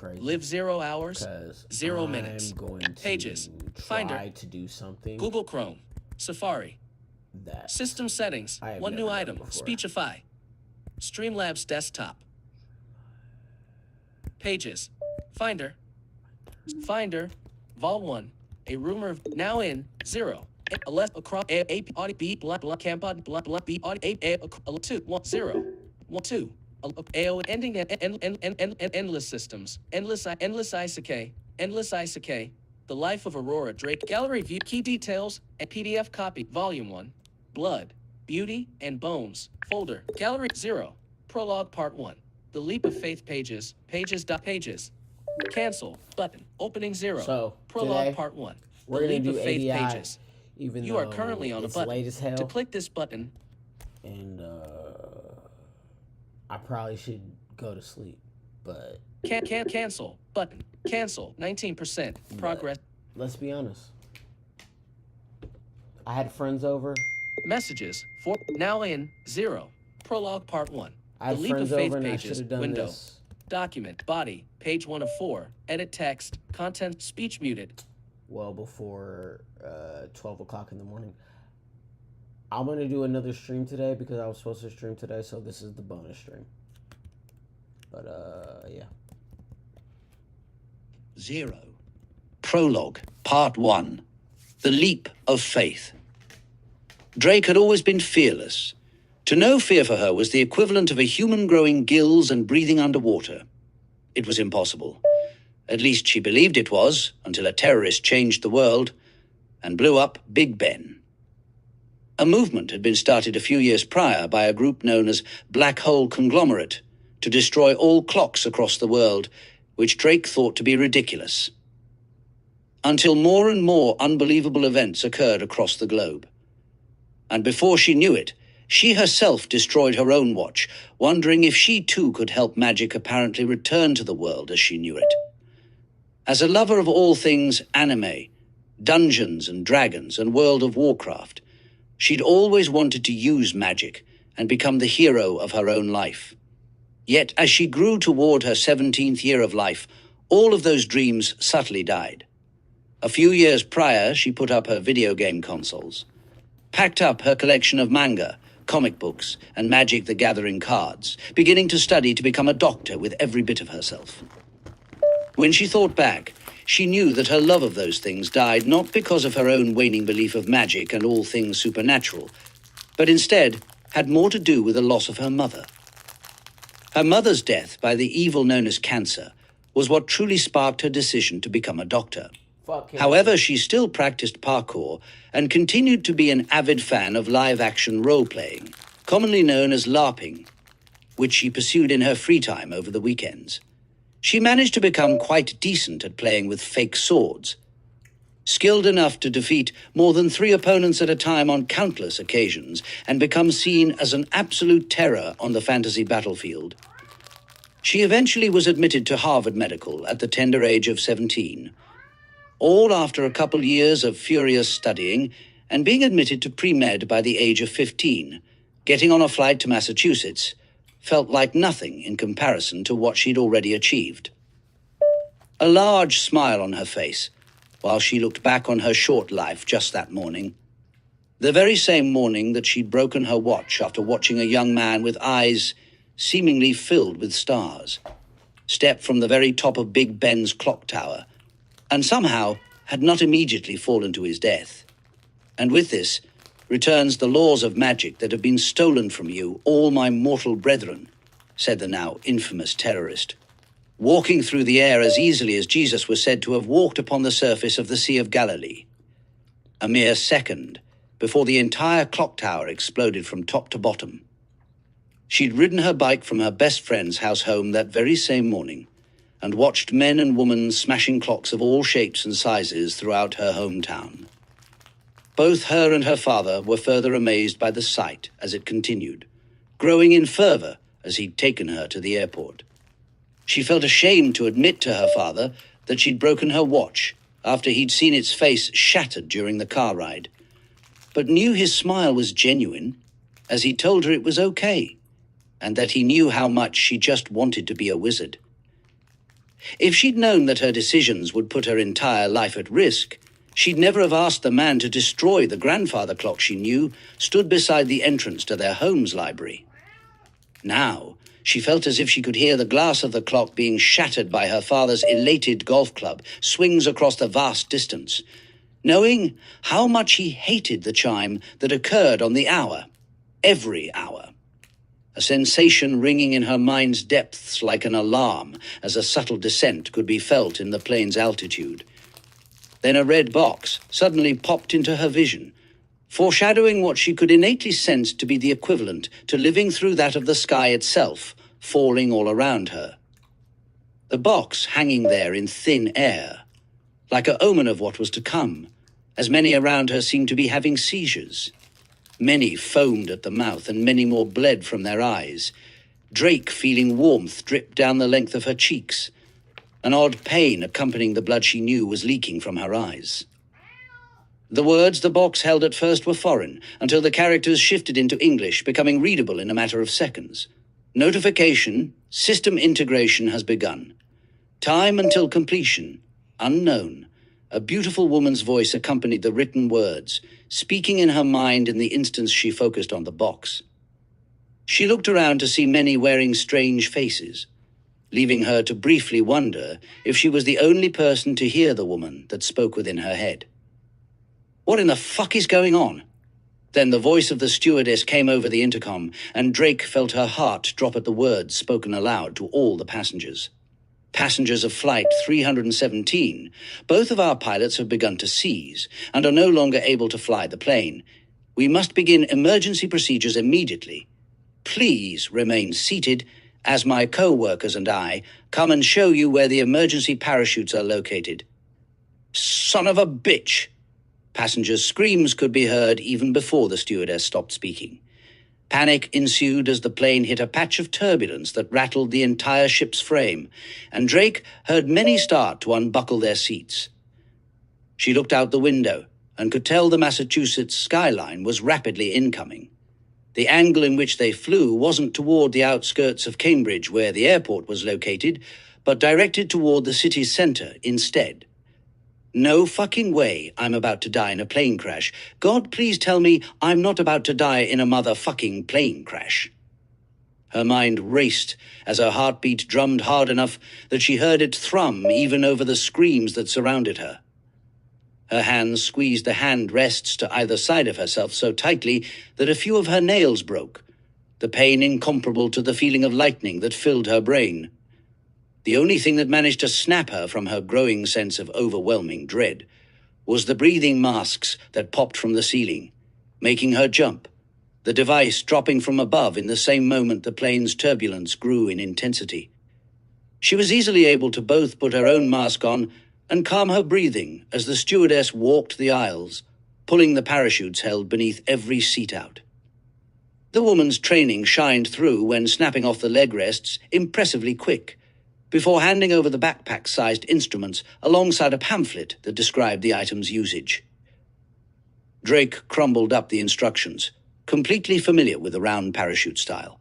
crazy. Live 0 hours, 0 minutes. I'm going to Pages. try Finder. to do something Google Chrome. Safari. that System settings. I have One new never done item. before. Speechify. Streamlabs desktop. Pages. Finder. Finder. Vol 1. A rumor of now in 0. Left across a audio b blah blah campod blah blah b audio a 2 1 0 1 2 AO ending endless systems endless Isake the life of Aurorra Drake gallery view key details and PDF copy volume 1 blood beauty and bones folder gallery 0 prologue part 1 the leap of faith pages cancel button opening 0 So, prologue today, part 1 the we're gonna leap do of faith ADI, pages. even You though are currently on a it's button. late as hell, To click this button, and I probably should go to sleep, but cancel button. Cancel 19% progress. let's be honest. I had friends over. Messages for now in 0 prologue part 1. I had The leap of friends faith over, and I pages should have done window. this. Document body page 1 of 4. Edit text content speech muted. Well before 12 o'clock in the morning. I'm going to do another stream today because I was supposed to stream today, so this is the bonus stream. But, yeah. 0. Prologue, Part 1. The Leap of Faith. Drake had always been fearless. To know fear for her was the equivalent of a human growing gills and breathing underwater. It was impossible. At least she believed it was, until a terrorist changed the world and blew up Big Ben. A movement had been started a few years prior by a group known as Black Hole Conglomerate to destroy all clocks across the world, which Drake thought to be ridiculous. Until more and more unbelievable events occurred across the globe. And before she knew it, she herself destroyed her own watch, wondering if she too could help magic apparently return to the world as she knew it. As a lover of all things anime, Dungeons and Dragons and World of Warcraft, she'd always wanted to use magic and become the hero of her own life. Yet as she grew toward her 17th year of life, all of those dreams subtly died. A few years prior, she put up her video game consoles, packed up her collection of manga, comic books, and Magic the Gathering cards, beginning to study to become a doctor with every bit of herself. When she thought back, she knew that her love of those things died not because of her own waning belief of magic and all things supernatural, but instead had more to do with the loss of her mother. Her mother's death by the evil known as cancer was what truly sparked her decision to become a doctor. However, she still practiced parkour and continued to be an avid fan of live-action role-playing, commonly known as LARPing, which she pursued in her free time over the weekends. She managed to become quite decent at playing with fake swords, skilled enough to defeat more than 3 opponents at a time on countless occasions and become seen as an absolute terror on the fantasy battlefield. She eventually was admitted to Harvard Medical at the tender age of 17, all after a couple years of furious studying and being admitted to pre-med by the age of 15, getting on a flight to Massachusetts felt like nothing in comparison to what she'd already achieved. A large smile on her face, while she looked back on her short life just that morning. The very same morning that she'd broken her watch after watching a young man with eyes seemingly filled with stars step from the very top of Big Ben's clock tower, and somehow had not immediately fallen to his death. And with this returns the laws of magic that have been stolen from you, all my mortal brethren, said the now infamous terrorist, walking through the air as easily as Jesus was said to have walked upon the surface of the Sea of Galilee. A mere second before the entire clock tower exploded from top to bottom. She'd ridden her bike from her best friend's house home that very same morning and watched men and women smashing clocks of all shapes and sizes throughout her hometown. Both her and her father were further amazed by the sight as it continued, growing in fervor as he'd taken her to the airport. She felt ashamed to admit to her father that she'd broken her watch after he'd seen its face shattered during the car ride, but knew his smile was genuine as he told her it was okay, and that he knew how much she just wanted to be a wizard. If she'd known that her decisions would put her entire life at risk, she'd never have asked the man to destroy the grandfather clock she knew stood beside the entrance to their home's library. Now, she felt as if she could hear the glass of the clock being shattered by her father's elated golf club swings across the vast distance, knowing how much he hated the chime that occurred on the hour, every hour. A sensation ringing in her mind's depths like an alarm as a subtle descent could be felt in the plane's altitude. Then a red box suddenly popped into her vision, foreshadowing what she could innately sense to be the equivalent to living through that of the sky itself, falling all around her. The box hanging there in thin air, like an omen of what was to come, as many around her seemed to be having seizures. Many foamed at the mouth and many more bled from their eyes, Drake feeling warmth drip down the length of her cheeks, an odd pain accompanying the blood she knew was leaking from her eyes. The words the box held at first were foreign, until the characters shifted into English, becoming readable in a matter of seconds. Notification, system integration has begun. Time until completion, unknown. A beautiful woman's voice accompanied the written words, speaking in her mind in the instance she focused on the box. She looked around to see many wearing strange faces, leaving her to briefly wonder if she was the only person to hear the woman that spoke within her head. What in the fuck is going on? Then the voice of the stewardess came over the intercom, and Drake felt her heart drop at the words spoken aloud to all the passengers. Passengers of Flight 317, both of our pilots have begun to seize and are no longer able to fly the plane. We must begin emergency procedures immediately. Please remain seated as my co-workers and I come and show you where the emergency parachutes are located. Son of a bitch! Passengers' screams could be heard even before the stewardess stopped speaking. Panic ensued as the plane hit a patch of turbulence that rattled the entire ship's frame, and Drake heard many start to unbuckle their seats. She looked out the window and could tell the Massachusetts skyline was rapidly incoming. The angle in which they flew wasn't toward the outskirts of Cambridge, where the airport was located, but directed toward the city's center instead. No fucking way I'm about to die in a plane crash. God, please tell me I'm not about to die in a motherfucking plane crash. Her mind raced as her heartbeat drummed hard enough that she heard it thrum even over the screams that surrounded her. Her hands squeezed the hand rests to either side of herself so tightly that a few of her nails broke, the pain incomparable to the feeling of lightning that filled her brain. The only thing that managed to snap her from her growing sense of overwhelming dread was the breathing masks that popped from the ceiling, making her jump, the device dropping from above in the same moment the plane's turbulence grew in intensity. She was easily able to both put her own mask on and calm her breathing as the stewardess walked the aisles, pulling the parachutes held beneath every seat out. The woman's training shined through when snapping off the leg rests impressively quick, before handing over the backpack-sized instruments alongside a pamphlet that described the item's usage. Drake crumbled up the instructions, completely familiar with the round parachute style.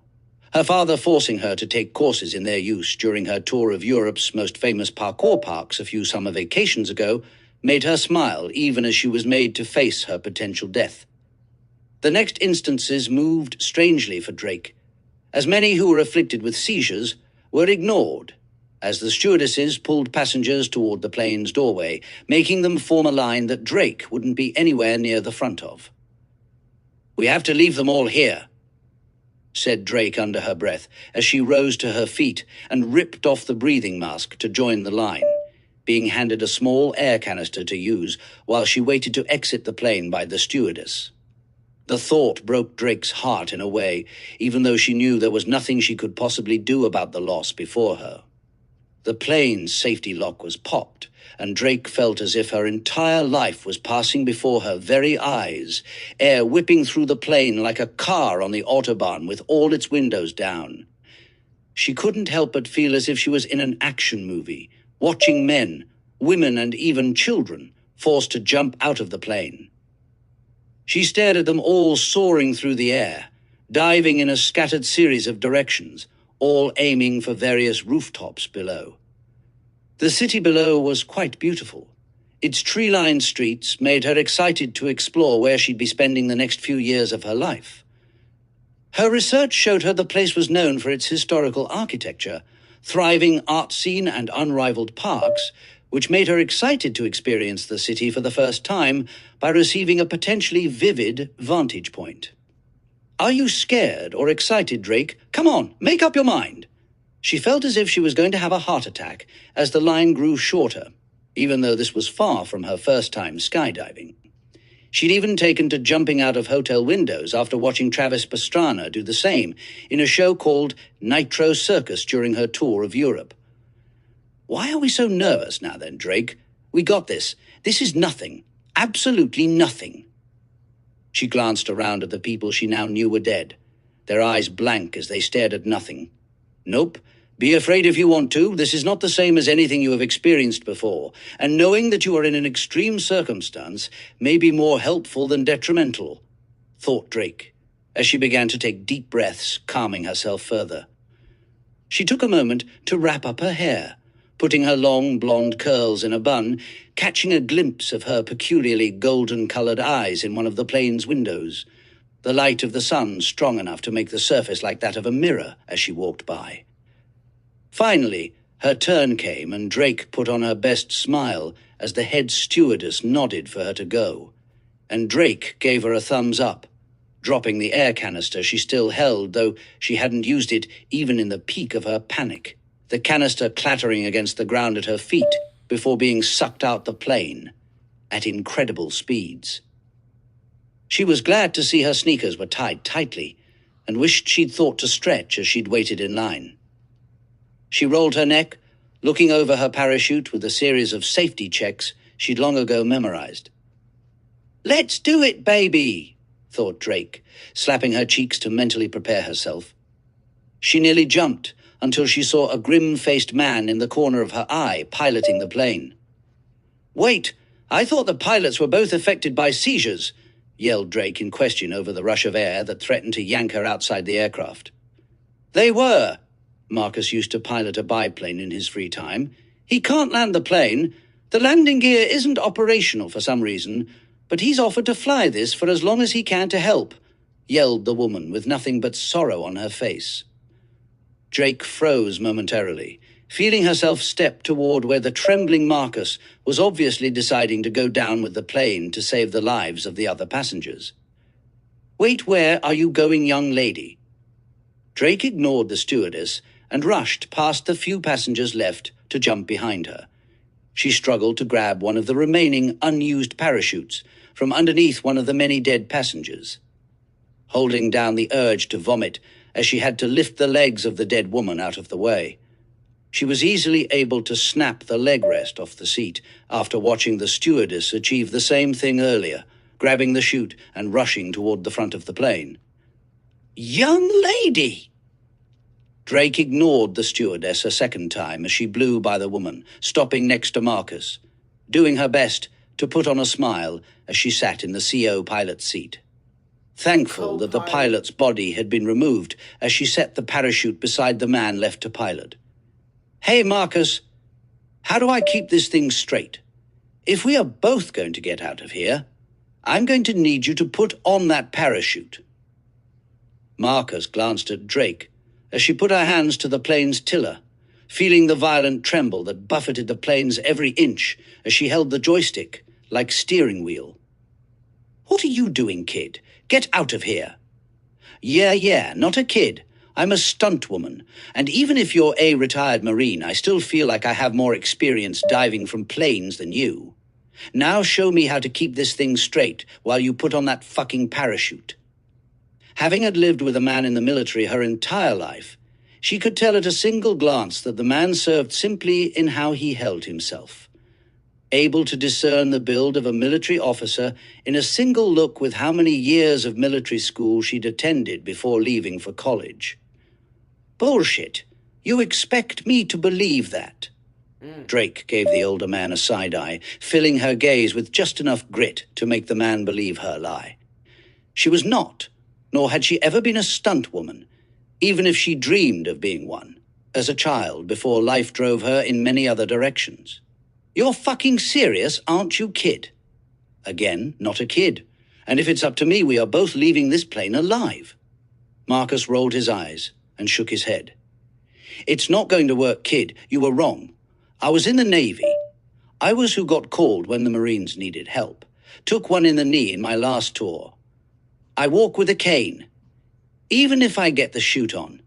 Her father forcing her to take courses in their use during her tour of Europe's most famous parkour parks a few summer vacations ago made her smile even as she was made to face her potential death. The next instances moved strangely for Drake, as many who were afflicted with seizures were ignored as the stewardesses pulled passengers toward the plane's doorway, making them form a line that Drake wouldn't be anywhere near the front of. "We have to leave them all here," said Drake under her breath as she rose to her feet and ripped off the breathing mask to join the line, being handed a small air canister to use while she waited to exit the plane by the stewardess. The thought broke Drake's heart in a way, even though she knew there was nothing she could possibly do about the loss before her. The plane's safety lock was popped, and Drake felt as if her entire life was passing before her very eyes, air whipping through the plane like a car on the Autobahn with all its windows down. She couldn't help but feel as if she was in an action movie, watching men, women, and even children forced to jump out of the plane. She stared at them all soaring through the air, diving in a scattered series of directions, all aiming for various rooftops below. The city below was quite beautiful. Its tree-lined streets made her excited to explore where she'd be spending the next few years of her life. Her research showed her the place was known for its historical architecture, thriving art scene and unrivaled parks, which made her excited to experience the city for the first time by receiving a potentially vivid vantage point. "Are you scared or excited, Drake? Come on, make up your mind." She felt as if she was going to have a heart attack as the line grew shorter, even though this was far from her first time skydiving. She'd even taken to jumping out of hotel windows after watching Travis Pastrana do the same in a show called Nitro Circus during her tour of Europe. "Why are we so nervous now then, Drake? We got this. This is nothing. Absolutely nothing." She glanced around at the people she now knew were dead, their eyes blank as they stared at nothing. "Nope. Be afraid if you want to. This is not the same as anything you have experienced before, and knowing that you are in an extreme circumstance may be more helpful than detrimental," thought Drake, as she began to take deep breaths, calming herself further. She took a moment to wrap up her hair, putting her long blonde curls in a bun, catching a glimpse of her peculiarly golden-colored eyes in one of the plane's windows, the light of the sun strong enough to make the surface like that of a mirror as she walked by. Finally, her turn came and Drake put on her best smile as the head stewardess nodded for her to go, and Drake gave her a thumbs up, dropping the air canister she still held, though she hadn't used it even in the peak of her panic, the canister clattering against the ground at her feet before being sucked out the plane at incredible speeds. She was glad to see her sneakers were tied tightly and wished she'd thought to stretch as she'd waited in line. She rolled her neck, looking over her parachute with a series of safety checks she'd long ago memorized. "Let's do it, baby," thought Drake, slapping her cheeks to mentally prepare herself. She nearly jumped until she saw a grim-faced man in the corner of her eye piloting the plane. "Wait, I thought the pilots were both affected by seizures," yelled Drake in question over the rush of air that threatened to yank her outside the aircraft. "They were." Marcus used to pilot a biplane in his free time. "He can't land the plane. The landing gear isn't operational for some reason, but he's offered to fly this for as long as he can to help," yelled the woman with nothing but sorrow on her face. Drake froze momentarily, feeling herself step toward where the trembling Marcus was obviously deciding to go down with the plane to save the lives of the other passengers. "Wait, where are you going, young lady?" Drake ignored the stewardess and rushed past the few passengers left to jump behind her. She struggled to grab one of the remaining unused parachutes from underneath one of the many dead passengers, holding down the urge to vomit as she had to lift the legs of the dead woman out of the way. She was easily able to snap the leg rest off the seat after watching the stewardess achieve the same thing earlier, grabbing the chute and rushing toward the front of the plane. "Young lady!" Drake ignored the stewardess a second time as she blew by the woman, stopping next to Marcus, doing her best to put on a smile as she sat in the CO pilot's seat. Thankful that the pilot's body had been removed as she set the parachute beside the man left to pilot. "Hey, Marcus, how do I keep this thing straight? If we are both going to get out of here, I'm going to need you to put on that parachute." Marcus glanced at Drake as she put her hands to the plane's tiller, feeling the violent tremble that buffeted the plane's every inch as she held the joystick like steering wheel. "What are you doing, kid? Get out of here." Yeah, not a kid. I'm a stunt woman, and even if you're a retired Marine, I still feel like I have more experience diving from planes than you. Now show me how to keep this thing straight while you put on that fucking parachute." Having had lived with a man in the military her entire life, she could tell at a single glance that the man served simply in how he held himself, able to discern the build of a military officer in a single look with how many years of military school she'd attended before leaving for college. "Bullshit. You expect me to believe that?" Drake gave the older man a side-eye, filling her gaze with just enough grit to make the man believe her lie. She was not, nor had she ever been a stunt woman, even if she dreamed of being one. as a child before life drove her in many other directions. You're fucking serious, aren't you, kid? Again, not a kid. And if it's up to me, we are both leaving this plane alive. Marcus rolled his eyes and shook his head. It's not going to work, kid. You were wrong. I was in the Navy. I was who got called when the Marines needed help. Took one in the knee in my last tour. I walk with a cane. Even if I get the chute on,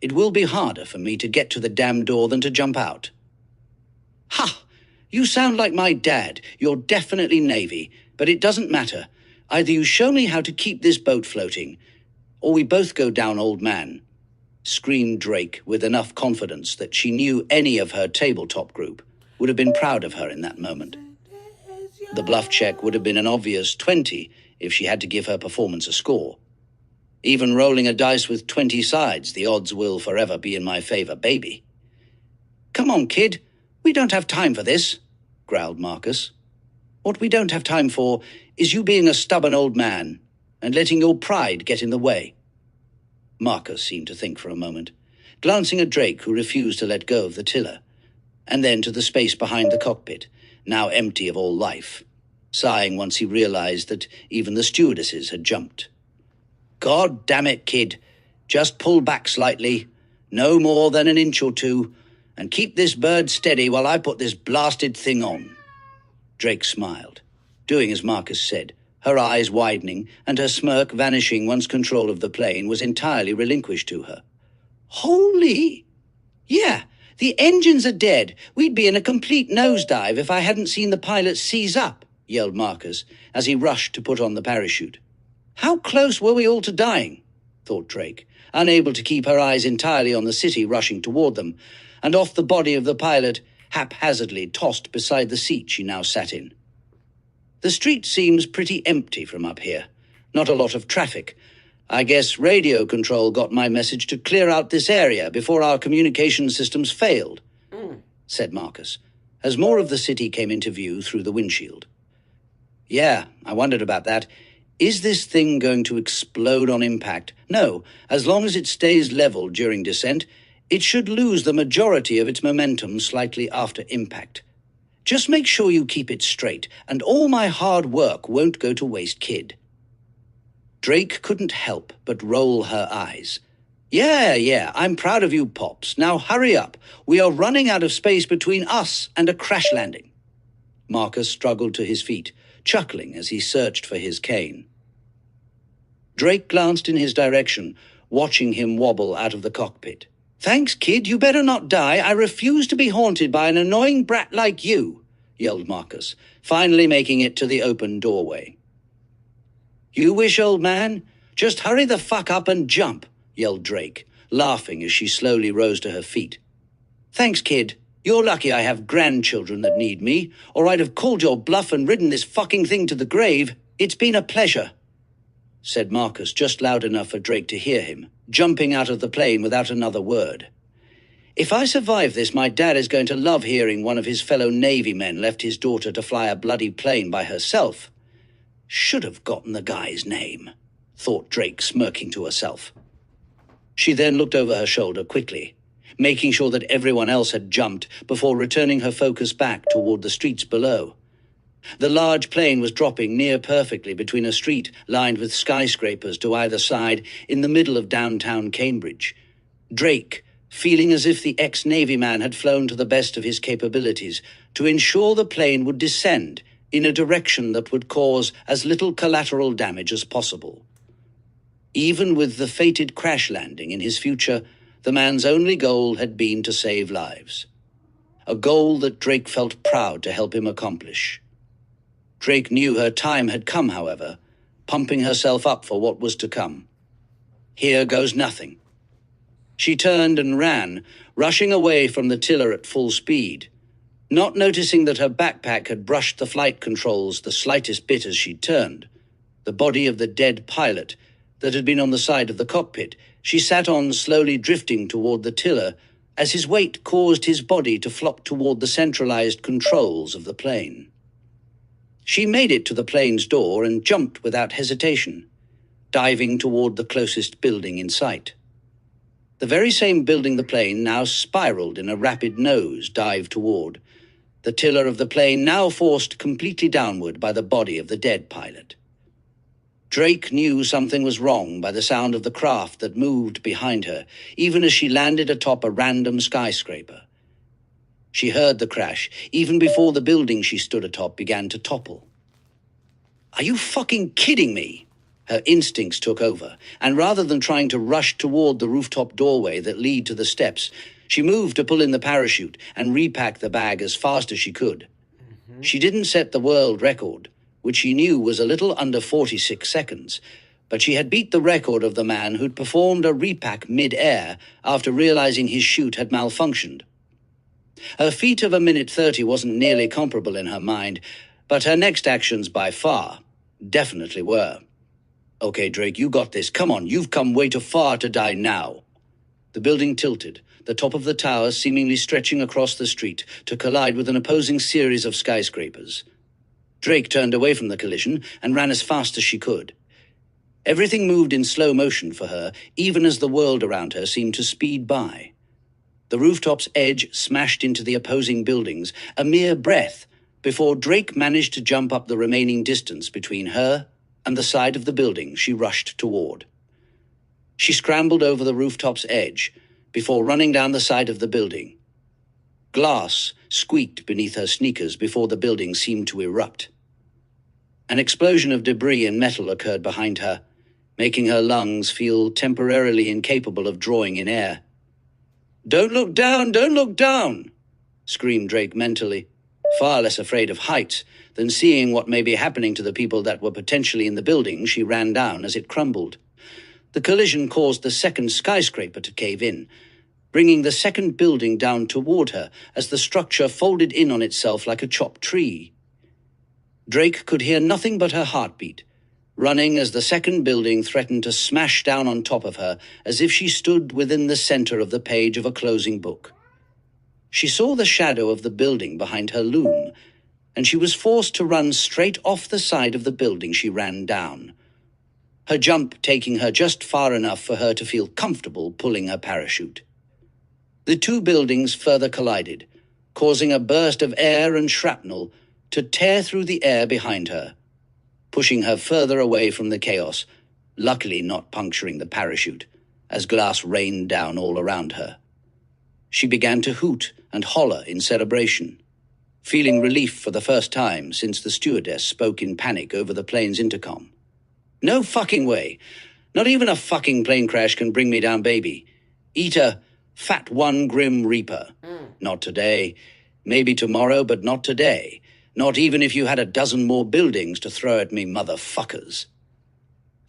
it will be harder for me to get to the damn door than to jump out. Ha! You sound like my dad. You're definitely Navy, but it doesn't matter. Either you show me how to keep this boat floating, or we both go down, old man, screamed Drake with enough confidence that she knew any of her tabletop group would have been proud of her in that moment. The bluff check would have been an obvious 20 if she had to give her performance a score. Even rolling a dice with 20 sides, the odds will forever be in my favor, baby. Come on, kid. We don't have time for this, growled Marcus. What we don't have time for is you being a stubborn old man and letting your pride get in the way. Marcus seemed to think for a moment, glancing at Drake, who refused to let go of the tiller, and then to the space behind the cockpit, now empty of all life, sighing once he realized that even the stewardesses had jumped. God damn it, kid. Just pull back slightly, no more than an inch or two, and keep this bird steady while I put this blasted thing on. Drake smiled, doing as Marcus said, her eyes widening and her smirk vanishing once control of the plane was entirely relinquished to her. Holy! Yeah, the engines are dead. We'd be in a complete nosedive if I hadn't seen the pilot seize up, yelled Marcus as he rushed to put on the parachute. How close were we all to dying? Thought Drake, unable to keep her eyes entirely on the city rushing toward them, and off the body of the pilot, haphazardly tossed beside the seat she now sat in. The street seems pretty empty from up here. Not a lot of traffic. I guess radio control got my message to clear out this area before our communication systems failed, said Marcus, as more of the city came into view through the windshield. Yeah, I wondered about that. Is this thing going to explode on impact? No, as long as it stays level during descent, it should lose the majority of its momentum slightly after impact. Just make sure you keep it straight, and all my hard work won't go to waste, kid. Drake couldn't help but roll her eyes. Yeah, I'm proud of you, Pops. Now hurry up. We are running out of space between us and a crash landing. Marcus struggled to his feet, chuckling as he searched for his cane. Drake glanced in his direction, watching him wobble out of the cockpit. Thanks, kid, you better not die. I refuse to be haunted by an annoying brat like you, yelled Marcus, finally making it to the open doorway. You wish, old man? Just hurry the fuck up and jump, yelled Drake, laughing as she slowly rose to her feet. Thanks, kid. You're lucky I have grandchildren that need me, or I'd have called your bluff and ridden this fucking thing to the grave. It's been a pleasure, said Marcus just loud enough for Drake to hear him, jumping out of the plane without another word. If I survive this, my dad is going to love hearing one of his fellow Navy men left his daughter to fly a bloody plane by herself. Should have gotten the guy's name, thought Drake, smirking to herself. She then looked over her shoulder quickly, making sure that everyone else had jumped before returning her focus back toward the streets below. The large plane was dropping near perfectly between a street lined with skyscrapers to either side in the middle of downtown Cambridge. Drake, feeling as if the ex-Navy man had flown to the best of his capabilities to ensure the plane would descend in a direction that would cause as little collateral damage as possible. Even with the fated crash landing in his future, the man's only goal had been to save lives. A goal that Drake felt proud to help him accomplish. Drake knew her time had come, however, pumping herself up for what was to come. Here goes nothing. She turned and ran, rushing away from the tiller at full speed, not noticing that her backpack had brushed the flight controls the slightest bit as she turned. The body of the dead pilot that had been on the side of the cockpit she sat on, slowly drifting toward the tiller as his weight caused his body to flop toward the centralized controls of the plane. She made it to the plane's door and jumped without hesitation, diving toward the closest building in sight. The very same building the plane now spiraled in a rapid nose dive toward, the tiller of the plane now forced completely downward by the body of the dead pilot. Drake knew something was wrong by the sound of the craft that moved behind her, even as she landed atop a random skyscraper. She heard the crash, even before the building she stood atop began to topple. "Are you fucking kidding me?" Her instincts took over, and rather than trying to rush toward the rooftop doorway that lead to the steps, she moved to pull in the parachute and repack the bag as fast as she could. She didn't set the world record, which she knew was a little under 46 seconds, but she had beat the record of the man who'd performed a repack mid-air after realizing his chute had malfunctioned. Her feat of 1:30 wasn't nearly comparable in her mind, but her next actions by far definitely were. "Okay, Drake, you got this. Come on, you've come way too far to die now." The building tilted, the top of the tower seemingly stretching across the street to collide with an opposing series of skyscrapers. Drake turned away from the collision and ran as fast as she could. Everything moved in slow motion for her, even as the world around her seemed to speed by. The rooftop's edge smashed into the opposing buildings, a mere breath, before Drake managed to jump up the remaining distance between her and the side of the building she rushed toward. She scrambled over the rooftop's edge before running down the side of the building. Glass squeaked beneath her sneakers before the building seemed to erupt. An explosion of debris and metal occurred behind her, making her lungs feel temporarily incapable of drawing in air. "Don't look down! Don't look down!" screamed Drake mentally, far less afraid of heights than seeing what may be happening to the people that were potentially in the building she ran down as it crumbled. The collision caused the second skyscraper to cave in, bringing the second building down toward her as the structure folded in on itself like a chopped tree. Drake could hear nothing but her heartbeat, running as the second building threatened to smash down on top of her as if she stood within the center of the page of a closing book. She saw the shadow of the building behind her loom, and she was forced to run straight off the side of the building she ran down, her jump taking her just far enough for her to feel comfortable pulling her parachute. The two buildings further collided, causing a burst of air and shrapnel to tear through the air behind her, pushing her further away from the chaos, luckily not puncturing the parachute, as glass rained down all around her. She began to hoot and holler in celebration, feeling relief for the first time since the stewardess spoke in panic over the plane's intercom. "No fucking way. Not even a fucking plane crash can bring me down, baby. Eat a fat one, Grim Reaper. Not today. Maybe tomorrow, but not today. Not even if you had a dozen more buildings to throw at me, motherfuckers."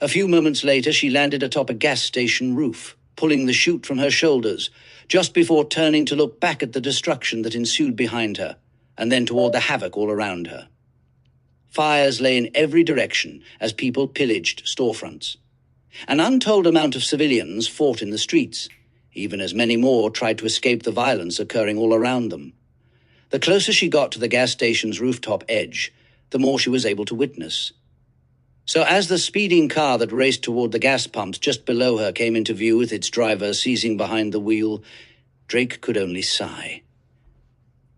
A few moments later, she landed atop a gas station roof, pulling the chute from her shoulders, just before turning to look back at the destruction that ensued behind her, and then toward the havoc all around her. Fires lay in every direction as people pillaged storefronts. An untold amount of civilians fought in the streets, even as many more tried to escape the violence occurring all around them. The closer she got to the gas station's rooftop edge, the more she was able to witness. So as the speeding car that raced toward the gas pumps just below her came into view with its driver seizing behind the wheel, Drake could only sigh.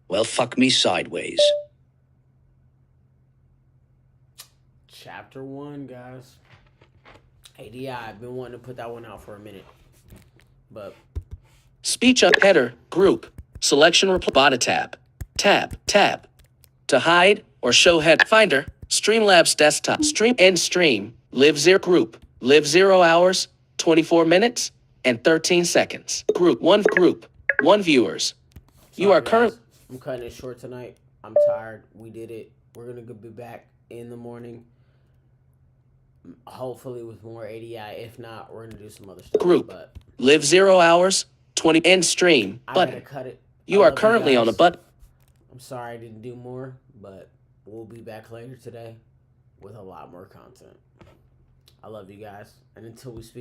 Well, fuck me sideways. Chapter 1, guys. ADI, I've been wanting to put that one out for a minute. But Speech up header, group, selection reply, bottom tab. To hide or show head finder, Streamlabs desktop, stream end stream, live 0 group, live 0 hours, 24 minutes, and 13 seconds. Group, one viewers. You are current. I'm cutting it short tonight. I'm tired. We did it. We're going to be back in the morning. Hopefully with more ADI. If not, we're going to do some other stuff. Group, but live 0 hours, 20 end stream, button. I gotta cut it. You are currently on a button. I'm sorry I didn't do more, but we'll be back later today with a lot more content. I love you guys. And until we speak